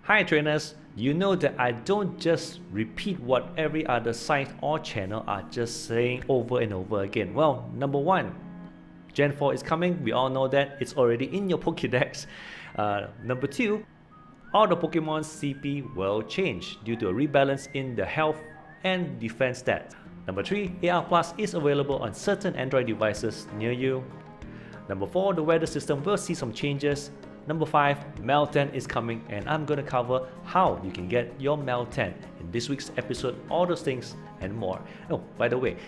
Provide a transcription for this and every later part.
Hi trainers, you know that I don't just repeat what every other site or channel are just saying over and over again. Well, number one, Gen 4 is coming, we all know that, it's already in your Pokédex. Number two, all the Pokemon's CP will change due to a rebalance in the health and defense stats. Number 3, AR Plus is available on certain Android devices near you. Number 4, the weather system will see some changes. Number 5, Meltan is coming, and I'm gonna cover how you can get your Meltan in this week's episode, all those things and more. Oh, by the way,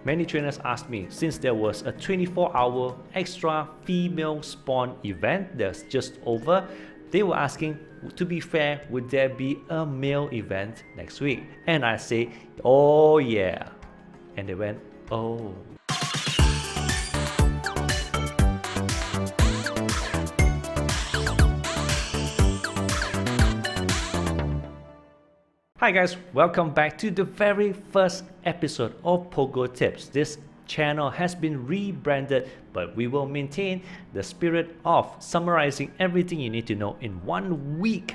many trainers asked me, since there was a 24-hour extra female spawn event that's just over, they were asking, to be fair, would there be a male event next week? And I say, oh yeah. And they went, oh. Hi guys, welcome back to the very first episode of PogoTips. This channel has been rebranded, but we will maintain the spirit of summarizing everything you need to know in 1 week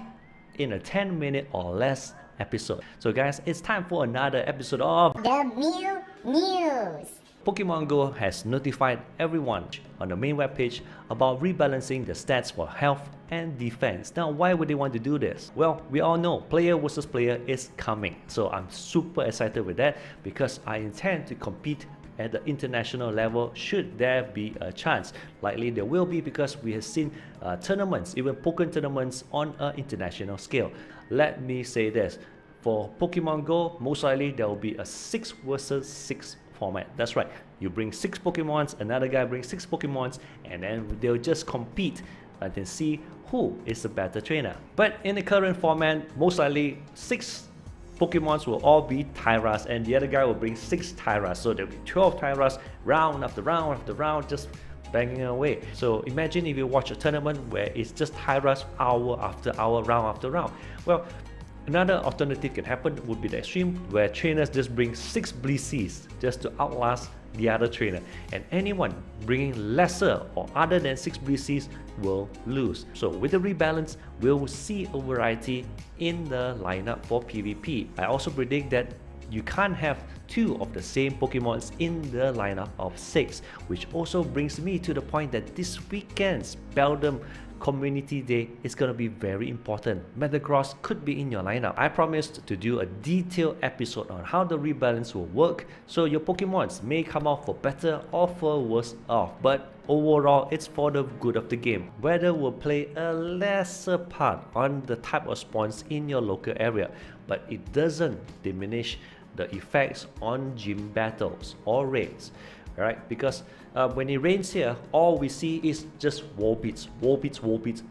in a 10-minute or less episode. So guys, it's time for another episode of The Mew News. Pokemon Go has notified everyone on the main webpage about rebalancing the stats for health and defense. Now, why would they want to do this? Well, we all know player versus player is coming. So I'm super excited with that because I intend to compete at the international level should there be a chance. Likely there will be because we have seen tournaments, even Pokemon tournaments on an international scale. Let me say this, for Pokemon Go, most likely there will be a 6 versus 6 format. That's right, you bring 6 Pokemons, another guy brings 6 Pokemons, and then they'll just compete and then see who is the better trainer. But in the current format, most likely 6 Pokemons will all be Tyras, and the other guy will bring 6 Tyras. So there'll be 12 Tyras, round after round after round, just banging away. So imagine if you watch a tournament where it's just Tyras hour after hour, round after round. Well, another alternative can happen would be the extreme where trainers just bring 6 Blissey's just to outlast the other trainer, and anyone bringing lesser or other than 6 Blissey's will lose. So with the rebalance, we'll see a variety in the lineup for PvP. I also predict that you can't have 2 of the same Pokemons in the lineup of 6, which also brings me to the point that this weekend's Beldum Community Day is going to be very important. Metagross could be in your lineup. I promised to do a detailed episode on how the rebalance will work, so your Pokemons may come out for better or for worse off, but overall it's for the good of the game. Weather will play a lesser part on the type of spawns in your local area, but it doesn't diminish the effects on gym battles or raids. Right? Because when it rains here, all we see is just wall beats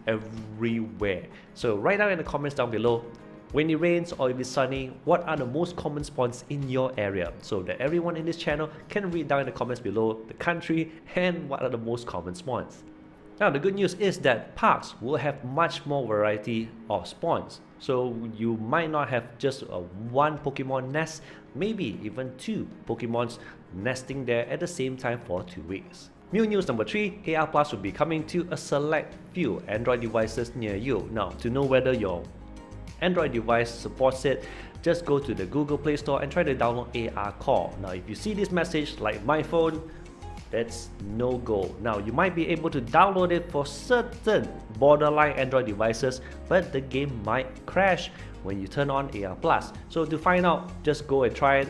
everywhere. So write down in the comments down below, when it rains or if it's sunny, what are the most common spawns in your area, so that everyone in this channel can read down in the comments below the country and what are the most common spawns. Now the good news is that parks will have much more variety of spawns. So you might not have just one Pokemon nest, maybe even 2 Pokemons nesting there at the same time for 2 weeks. Mew News number 3, AR Plus will be coming to a select few Android devices near you. Now, to know whether your Android device supports it, just go to the Google Play Store and try to download AR Core. Now, if you see this message like my phone, that's no go. Now you might be able to download it for certain borderline Android devices, but the game might crash when you turn on AR Plus. So to find out, just go and try it.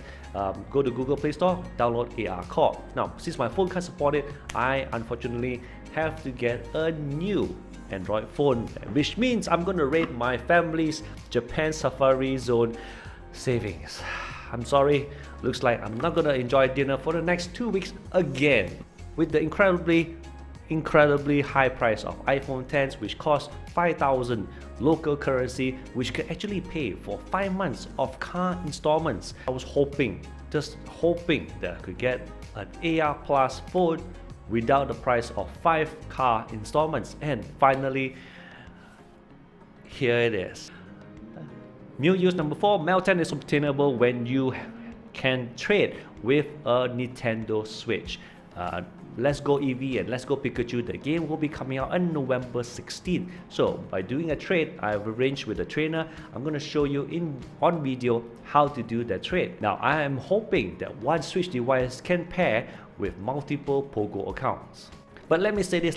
Go to Google Play Store, download AR Core. Now since my phone can't support it, I unfortunately have to get a new Android phone, which means I'm gonna raid my family's Japan Safari Zone savings. I'm sorry, looks like I'm not gonna enjoy dinner for the next 2 weeks again. With the incredibly high price of iPhone 10s, which cost 5,000 local currency, which could actually pay for 5 months of car installments. I was just hoping that I could get an AR Plus phone without the price of 5 car installments, and finally, here it is. Mew News number 4, Meltan is obtainable when you can trade with a Nintendo Switch. Let's Go Eevee and Let's Go Pikachu, the game will be coming out on November 16th. So by doing a trade, I've arranged with a trainer. I'm going to show you on video how to do that trade. Now I am hoping that one Switch device can pair with multiple Pogo accounts. But let me say this,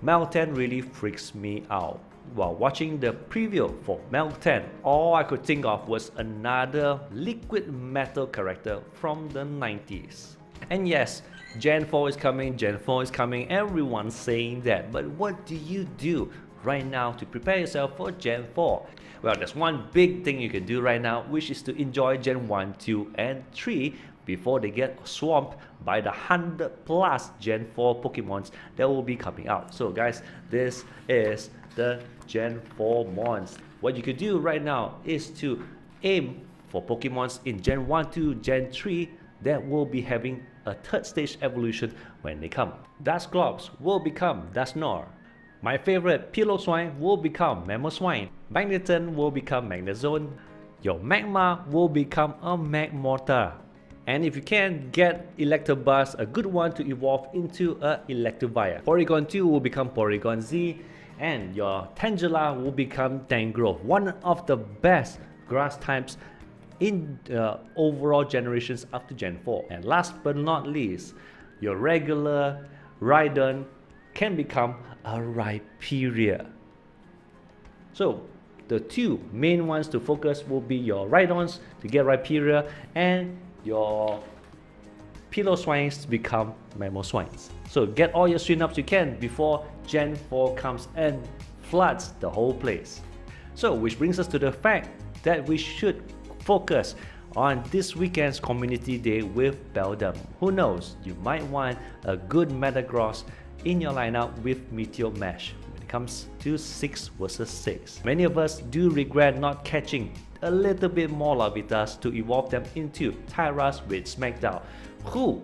Meltan really freaks me out. While watching the preview for Meltan, all I could think of was another liquid metal character from the 90s. And yes, Gen 4 is coming, everyone's saying that. But what do you do right now to prepare yourself for Gen 4? Well, there's one big thing you can do right now, which is to enjoy Gen 1, 2 and 3 before they get swamped by the 100+ Gen 4 Pokemons that will be coming out. So guys, this is the Gen 4 mons. What you could do right now is to aim for Pokemons in Gen 1, 2, Gen 3 that will be having a third stage evolution when they come. Dusclops will become Dusknoir. My favorite Piloswine will become Mamoswine. Magneton will become Magnezone. Your Magmar will become a Magmortar. And if you can, get Electabuzz, a good one to evolve into a Electivire. Porygon 2 will become Porygon Z, and your Tangela will become Tangrowth, one of the best grass types in overall generations up to Gen 4. And last but not least, your regular Rhydon can become a Rhyperior. So the two main ones to focus will be your Rhydons to get Rhyperior and your Piloswines to become Mamoswines. So get all your swing-ups you can before Gen 4 comes and floods the whole place. So which brings us to the fact that we should focus on this weekend's community day with Beldum. Who knows, you might want a good Metagross in your lineup with Meteor Mash when it comes to 6 versus 6. Many of us do regret not catching a little bit more Larvitas to evolve them into Tyras with Smackdown. Who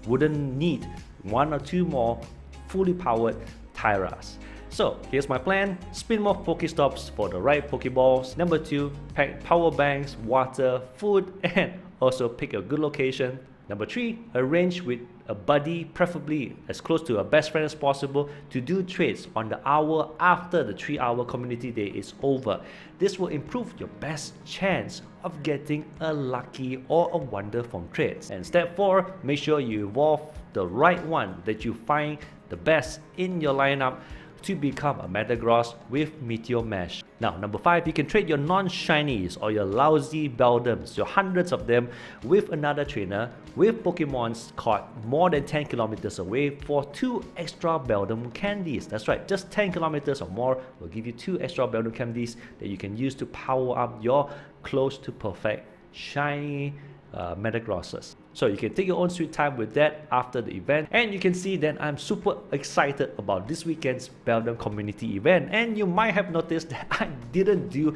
wouldn't need one or two more fully powered Tyras? So here's my plan: spin more Pokestops for the right Pokeballs. Number 2, pack power banks, water, food, and also pick a good location. Number 3, arrange with a buddy, preferably as close to a best friend as possible, to do trades on the hour after the 3-hour community day is over. This will improve your best chance of getting a lucky or a wonder from trades. And step 4, make sure you evolve the right one that you find the best in your lineup to become a Metagross with Meteor Mash. Now, number 5, you can trade your non-shinies or your lousy Beldums, your hundreds of them, with another trainer with Pokemons caught more than 10 kilometers away for 2 extra Beldum candies. That's right, just 10 kilometers or more will give you 2 extra Beldum candies that you can use to power up your close to perfect shiny Metagrosses. So you can take your own sweet time with that after the event, and you can see that I'm super excited about this weekend's Beldum community event. And you might have noticed that I didn't do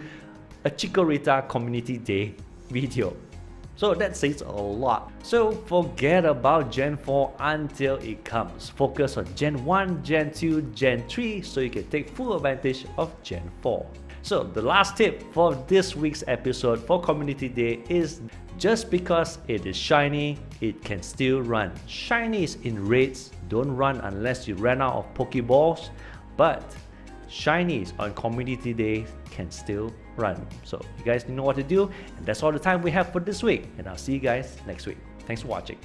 a Chikorita community day video. So that says a lot. So forget about Gen 4 until it comes. Focus on Gen 1, Gen 2, Gen 3 so you can take full advantage of Gen 4. So the last tip for this week's episode for Community Day is just because it is shiny, it can still run. Shinies in raids don't run unless you ran out of Pokeballs, but shinies on Community Day can still run. So you guys know what to do, and that's all the time we have for this week, and I'll see you guys next week. Thanks for watching.